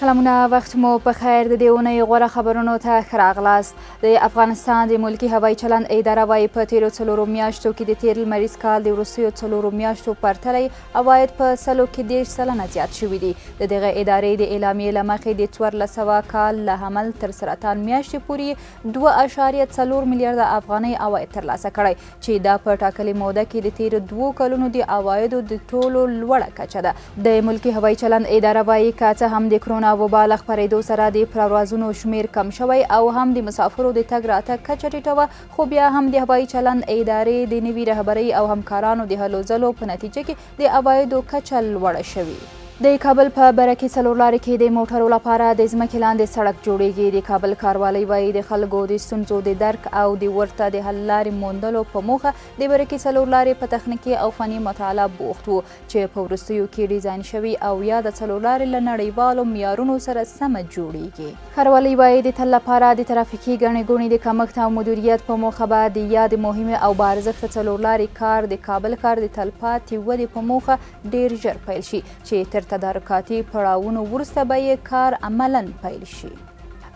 سلامونه، وخت مو په خیر. د دې اونۍ غوره خبرونو ته ښه راغلاست. د افغانستان د ملکي هوایي چلند اداره وایي په تیرو څلورو میاشتو کې د تیر لمریز کال د وروستیو څلورو میاشتو پرتله عواید په سلو کې 10 سلنه زیات شوي دي. د دغه ادارې د اعلامیې له مخې د 1400 کال له حمل تر سرطان میاشتې پورې 2.4 میلیارده افغانۍ عواید ترلاسه کړی چې دا په ټاکلې موده کې د تیرو 2 کلونو د عوایدو د ټولو لوړه کچه ده. د ملکي هوایي چلند اداره وایي که څه هم د کرونا وبا له خپرېدو سره د پروازونو شمیر کم شوی او هم د مسافرو د تګ راتګ کچه ټیټه وه، خو بیا هم د هوایي چلند ادارې د نوي رهبرۍ او همکارانو د هلو ځلو په نتیجه کې د عوایدو کچه لوړه شوې. د کابل په برکي څلور لارې کې د موټرو لپاره د ځمکې لاندې سړک جوړیږي. د کابل ښاروالۍ وایي د خلکو د ستونزو د درک او د ورته د حل لارې موندلو په موخه د برکي څلور لارې په تخنیکي او فني مطالعه بوخت وو چې په وروستیو کې ډیزاین شوي او یا د څلور لارې له نړیوالو معیارونو سره سمه جوړیږي. ښاروالۍ وایي د تل لپاره د ترافیکي ګڼې ګوڼې د کمښت او مدیریت په موخه به د یا د مهمې او بارزښته څلور لارې کار د کابل ښار د تلپاتې ودې په موخه ډیر ژر پیل شي چې تر تدارکاتي پړاوونو وروسته به یې کار عملاً پیل شي.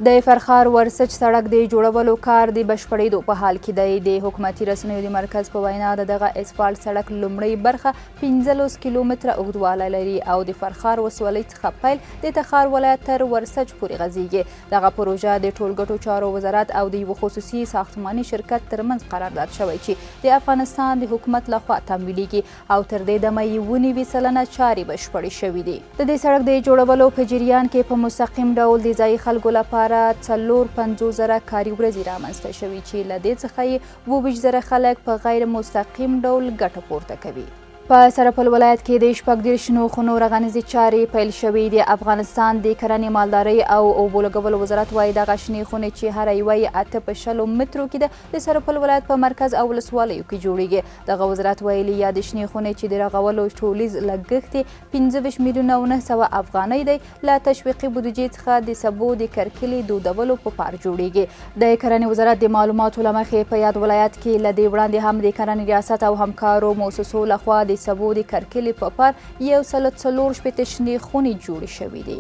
د فرخار ورسج سړک د جوړولو کار د بشپړېدو په حال کې دی. د حکومتي رسنیو د مرکز په وینا د دغه اسفالټ سړک لومړۍ برخه 15 کیلومتره اوږدوالی لري او د فرخار ولسوالۍ څخه پیل د تخار ولایت تر ورسج پورې غځېږي. دغه پروژه د ټولګټو چارو وزارت او د یوه خصوصي ساختماني شرکت ترمنځ قرارداد شوی چې د افغانستان د حکومت لخوا تمویلیږي او تر دې دمه یې 19 سلنه چارې بشپړې شوي دي. د دې سړک د جوړولو په جریان کې په مستقیم ډول د ځایي خلکو لپاره 450,000 کاري ورځې رامنځته شوي چې له دې څخه یې 22,000 خلک په غیر مستقیم ډول ګټه پورته کوي. په سرپل ولایت کې د 14 شنو خونو رغنیزې چارې پیل شوې. د افغانستان د کرنې، مالدارۍ او اوبو لګولو وزارت وایي دغه شنې خونې چې هره یوه یې 8 په 100 مترو کې ده د سرپل ولایت په مرکز او ولسوالیو کې جوړیږي. دغه وزارت ویلي یا د شنې خونې چې د رغولو ټولیز لګښت یې 15 میلیونه او 900 افغانۍ دی له تشویقي بودیجې څخه د سبو د کرکلې دودولو په پار جوړیږي. د کرنې وزارت د معلوماتو له مخې په یاد ولایت کې له دې وړاندې هم د کرنې ریاست او همکارو موسسو لخوا د سبو د کرکلې په پار 144 شنې خونې جوړې شوې دي.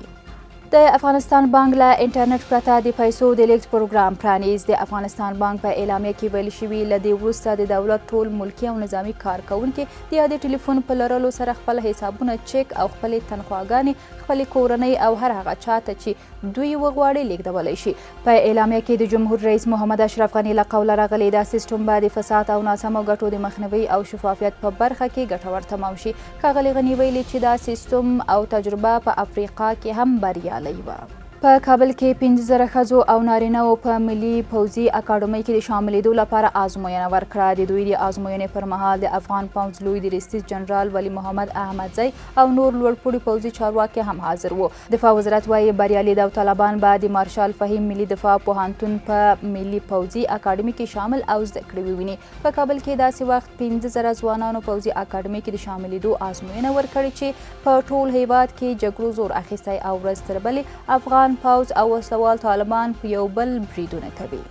د افغانستان بانک له انټرنیټ پرته د پیسو د لیږد پروګرام پرانیست. د افغانستان بانک په اعلامیه کې ویل شوي له دې وروسته د دولت ټول ملکي او نظامي کارکوونکي د یادې ټلیفون په لرلو سره خپل حسابونه چک او خپلې تنخواګانې خپلې کورنۍ او هر هغه چاته چې دوی وغواړي لیږدولی شي. په اعلامیه کې د جمهور رئیس محمد اشرف غني له قوله راغلی دا سیستم به د فساد او ناسمو ګټو د مخنیوي او شفافیت په برخه کې ګټور تمام شي. ښاغلي غني ویلي چې دا سیستم او تجربه په افریقا کې هم بریالی وه. په کابل کې 15,000 ښځو او نارینه‌و په ملي پوځي اکاډمۍ کې د شاملېدو لپاره ازموینه ورکړه. د دوی د ازموینې پر مهال د افغان پوځ لوی درستیز جنرال ولی محمد احمدزی او نور لوړپوړي پوځي چارواکي هم حاضر وو. دفاع وزارت وایي بریالي داوطلبان به د مارشال فهیم ملي دفاع پوهنتون په ملي پوځي اکاډمۍ کې شامل او زده کړې وویني. په کابل کې داسې وخت 15,000 ځوانانو پوځي اکاډمۍ کې د شاملېدو ازموینه ورکړې چې په ټول هیواد کې جګړو زور اخیستی او ورځ تر بلې افغان پوځ او وسلوال طالبان په یو بل بریدونه کوي.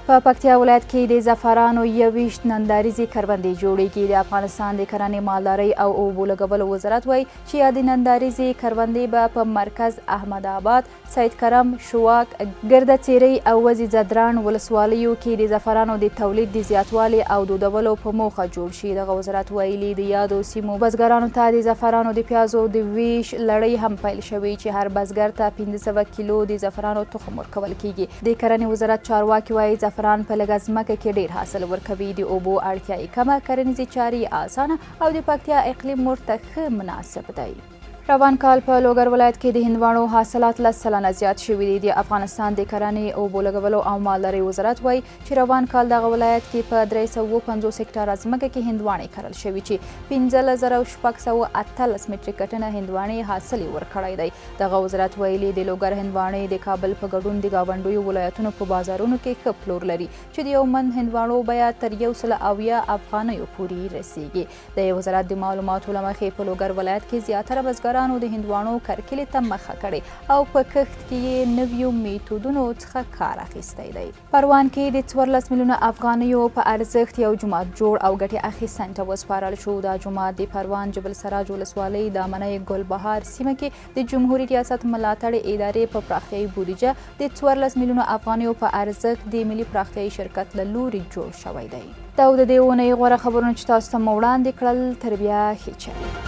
په پکتیا ولایت کې د زعفرانو 21 ننداریزې کروندې جوړیږي. د افغانستان د کرنې، مالدارۍ او اوبو لګولو وزارت وایي چې یادې ننداریزې کروندې به په مرکز احمد آباد، سید کرم، شواک، ګرده څیرۍ او وزې ځدران ولسوالیو کې د زعفرانو د تولید د زیاتوالي او دودولو په موخه جوړ شي. دغه وزارت ویلي د یادو سیمو بزګرانو ته د زعفرانو د پیازو د ویش لړۍ هم پیل شوې چې هر بزګر ته 1500 کیلو د زعفرانو تخم ورکول کیږي. د کرنې وزارت چارواکي وایي زعفران په لږه ځمکه کې ډیر حاصل ورکوي. د اوبو اړتیا یې کمه، کرنیزې چارې اسانه او د پکتیا اقلیم ورته ښه مناسب دی. روان کال په لوګر ولایت کې د هندواڼو حاصلات 10 سلنه زیات شوي دي. د افغانستان د کرنې، اوبو لګولو او مالدارۍ وزارت وایي چې روان کال دغه ولایت کې په 350 هکټاره ځمکه کې هندواڼې کرل شوي چې 15,618 مټریک ټنه هندواڼې حاصل یې ورکړی دی. دغه وزارت ویلي د لوګر هندواڼې د کابل په ګډون د ګاونډیو ولایتونو په بازارونو کې ښه پلور لري چې د یو من هندواڼو بیه تر 170 افغانیو پورې رسیږي. د وزارت د معلوماتو له مخې په لوګر ولایت کې زیاتره بزګران کارګرانو د هندواڼو کرکیلې ته مخه کړې او په کښت کې یې نویو میتودونو څخه کار اخیستی دی. پروان کې د 14 میلیونه افغانیو په ارزښت یو جومات جوړ او ګټې اخیستنې ته وسپارل شو. دا جومات د پروان جبل سراج ولسوالۍ د منۍ ګلبهار سیمه کې د جمهوري ریاست ملاتړ ادارې په پراختیایي بودیجه د 14 میلیونه افغانیو په ارزښت د ملي پراختیایي شرکت له لوري جوړ شوی دی. دا د دې اونۍ غوره خبرونه چې تاسو ته مو وړاندې کړل. تر بیا ښې چارې.